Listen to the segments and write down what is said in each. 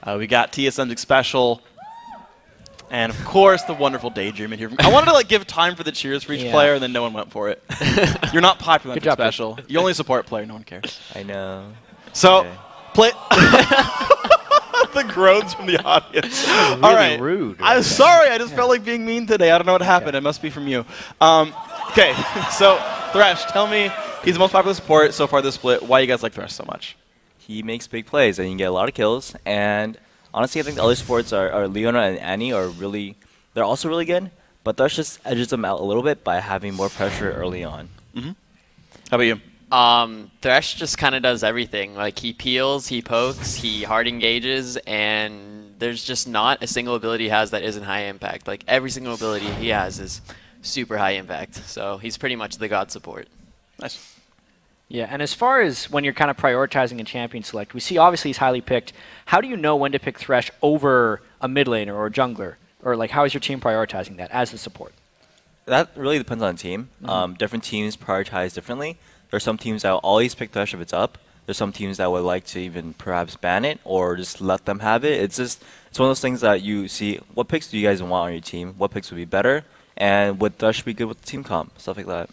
We got TSM's Xpecial. And, of course, the wonderful Daydreamin here. I wanted to like give time for the cheers for each player, and then no one went for it. You're not popular in Xpecial. You only support player. No one cares. I know. So, play... the groans from the audience. Really all right. Rude. I'm sorry. I just felt like being mean today. I don't know what happened. It must be from you. Okay. So, Thresh, tell me, he's the most popular support so far this split. Why you guys like Thresh so much? He makes big plays, and you get a lot of kills. And honestly, I think the other supports are Leona and Annie are really, they're also really good. But Thresh just edges them out a little bit by having more pressure early on. Mm-hmm. How about you? Thresh just kind of does everything. Like, he peels, he pokes, he hard engages, and there's just not a single ability he has that isn't high impact. Like, every single ability he has is super high impact. So he's pretty much the god support. Nice. Yeah, and as far as when you're kind of prioritizing a champion select, we see obviously he's highly picked. How do you know when to pick Thresh over a mid laner or a jungler? Or like, how is your team prioritizing that as a support? That really depends on the team. Different teams prioritize differently. There's some teams that will always pick Thresh if it's up. There's some teams that would like to even perhaps ban it or just let them have it. It's one of those things that you see, what picks do you guys want on your team? What picks would be better? And would Thresh be good with the team comp? Stuff like that.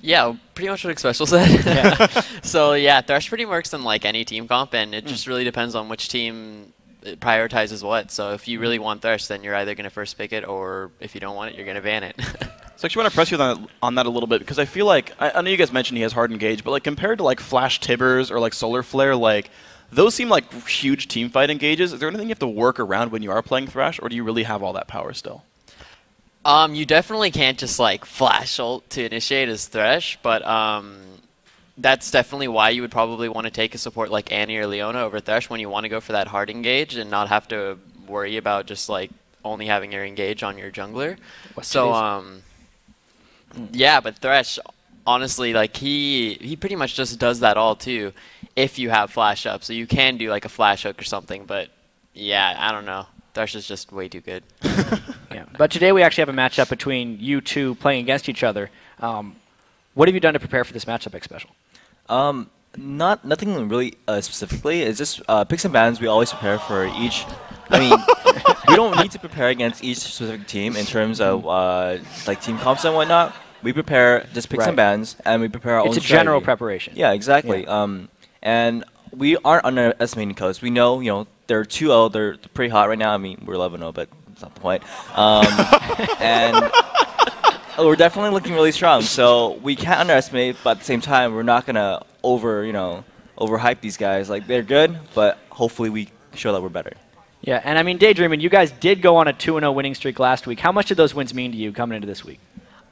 Yeah, pretty much what Xpecial said. Yeah. So yeah, Thresh pretty works in like any team comp, and it just really depends on which team prioritizes what. So if you really want Thresh, then you're either going to first pick it, or if you don't want it, you're going to ban it. So actually, I want to press you on that a little bit, because I feel like, I know you guys mentioned he has hard engage, but like compared to like Flash Tibbers or like Solar Flare, like those seem like huge team fight engages. Is there anything you have to work around when you are playing Thresh, or do you really have all that power still? You definitely can't just like flash ult to initiate as Thresh, but that's definitely why you would probably want to take a support like Annie or Leona over Thresh when you want to go for that hard engage and not have to worry about just like only having your engage on your jungler. Yeah, but Thresh, honestly, like he pretty much just does that all too if you have flash up. So you can do like a flash hook or something, but yeah, I don't know. Thresh is just way too good. Yeah. But today we actually have a matchup between you two playing against each other. What have you done to prepare for this matchup, Xpecial? Nothing really specifically. It's just picks and bans we always prepare for each. I mean, we don't need to prepare against each specific team in terms of like team comps and whatnot. We prepare just picks and bans, and we prepare our own It's a strategy. general preparation. Yeah, exactly. Yeah. And we aren't underestimating codes. We know, they're 2-0. They're pretty hot right now. I mean, we're 11-0, but that's not the point. And we're definitely looking really strong. So we can't underestimate, but at the same time, we're not gonna overhype these guys. Like, they're good, but hopefully we show that we're better. Yeah, and I mean, Daydreamin, you guys did go on a 2-0 winning streak last week. How much did those wins mean to you coming into this week?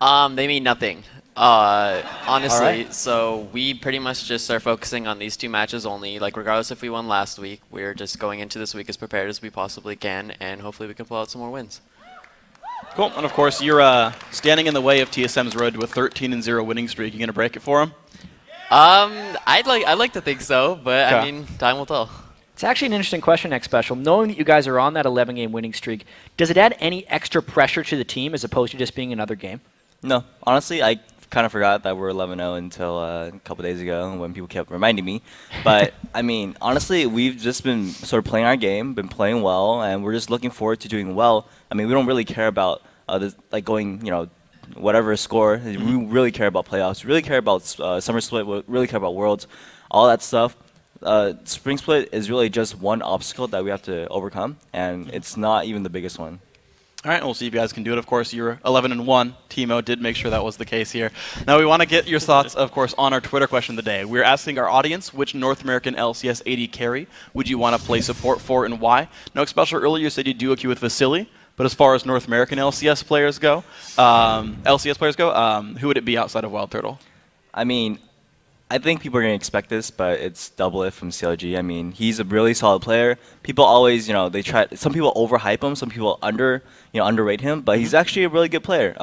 They mean nothing. Honestly, right. So we pretty much just are focusing on these two matches only. Like, regardless if we won last week, we're just going into this week as prepared as we possibly can, and hopefully we can pull out some more wins. Cool. And of course, you're standing in the way of TSM's road to a 13-0 winning streak. You gonna break it for him? I'd like to think so, but Okay. I mean, time will tell. It's actually an interesting question, Xpecial. Knowing that you guys are on that 11-game winning streak, does it add any extra pressure to the team as opposed to just being another game? No, honestly, I kind of forgot that we're 11-0 until a couple days ago when people kept reminding me. But, I mean, honestly, we've just been sort of playing our game, been playing well, and we're just looking forward to doing well. I mean, we don't really care about like going, whatever score. We really care about playoffs. We really care about Summer Split. We really care about Worlds, all that stuff. Spring Split is really just one obstacle that we have to overcome, and it's not even the biggest one. All right, we'll see if you guys can do it. Of course, you're 11-1. Timo did make sure that was the case here. Now, we want to get your thoughts, of course, on our Twitter question of the day. We're asking our audience, which North American LCS AD carry would you want to play support for and why? Now, Xpecial, earlier you said you do a queue with Vasily, but as far as North American LCS players go, who would it be outside of Wild Turtle? I mean, I think people are going to expect this, but it's Double It from CLG. I mean, he's a really solid player. People always, they try. Some people overhype him. Some people underrate him. But he's actually a really good player.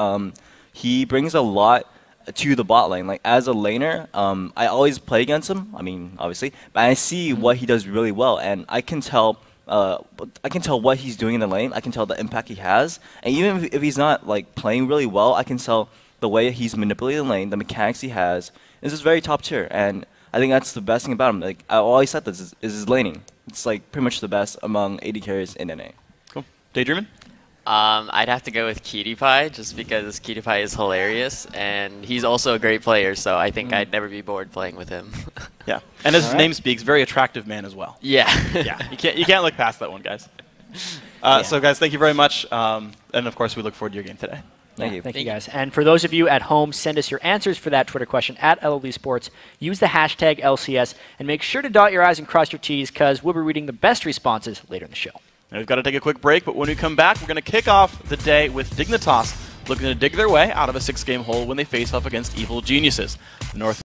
He brings a lot to the bot lane. Like, as a laner, I always play against him. I mean, obviously, but I see what he does really well, and I can tell. I can tell what he's doing in the lane. I can tell the impact he has, and even if he's not like playing really well, I can tell the way he's manipulating the lane, the mechanics he has. This is very top tier, and I think that's the best thing about him. Like, I always said this is his laning. it's like pretty much the best among AD carries in NA. Cool. Daydreamin? I'd have to go with Cutie Pie just because Cutie Pie is hilarious and he's also a great player, so I think I'd never be bored playing with him. Yeah. And as his name speaks, very attractive man as well. Yeah. Yeah. You can't look past that one, guys. So, guys, thank you very much. And, of course, we look forward to your game today. Thank you. Thank you, guys. And for those of you at home, send us your answers for that Twitter question at LLD Sports. Use the hashtag LCS, and make sure to dot your I's and cross your T's, because we'll be reading the best responses later in the show. Now we've got to take a quick break, but when we come back, we're going to kick off the day with Dignitas looking to dig their way out of a 6-game hole when they face off against Evil Geniuses. The North